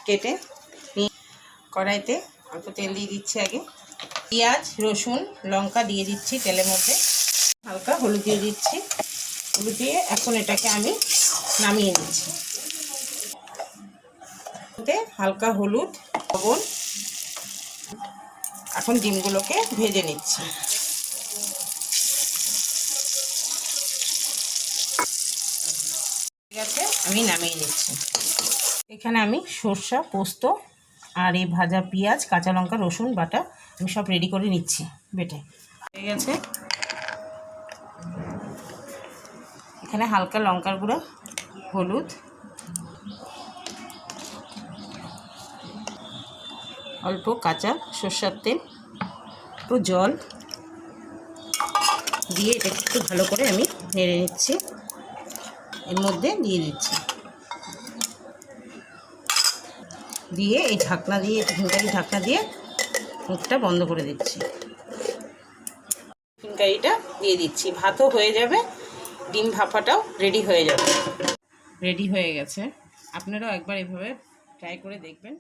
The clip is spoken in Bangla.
কেটে কড়াইতে অল্প তেল দিয়ে দিচ্ছি। আগে পেঁয়াজ রসুন লঙ্কা দিয়ে দিচ্ছি তেলের মধ্যে, হালকা হলুদ দিয়ে দিচ্ছি। হলুদ দিয়ে এখন এটাকে আমি নামিয়ে নিচ্ছি। হালকা হলুদ লবণ, এখন ডিমগুলোকে ভেজে নিচ্ছি। ঠিক আছে, আমি নামিয়ে নিচ্ছি। এখানে আমি সরষা পোস্ত আর এই ভাজা পেঁয়াজ কাঁচা লঙ্কা রসুন বাটা আমি সব রেডি করে নিচ্ছি বেটে। হয়ে গেছে। এখানে হালকা লঙ্কার গুঁড়ো, হলুদ, অল্প কাঁচা সরষের তেল, একটু জল দিয়ে এটা একটু ভালো করে আমি নেড়ে নিচ্ছি। এর মধ্যে দিয়ে দিচ্ছি, দিয়ে এই ঢাকনা দিয়ে খিনকারি ঢাকনা দিয়ে মুখটা বন্ধ করে দিচ্ছি। খিনকারিটা দিয়ে দিচ্ছি, ভাতও হয়ে যাবে, ডিম ভাপাটাও রেডি হয়ে যাবে। রেডি হয়ে গেছে, আপনারাও একবার এভাবে ট্রাই করে দেখবেন।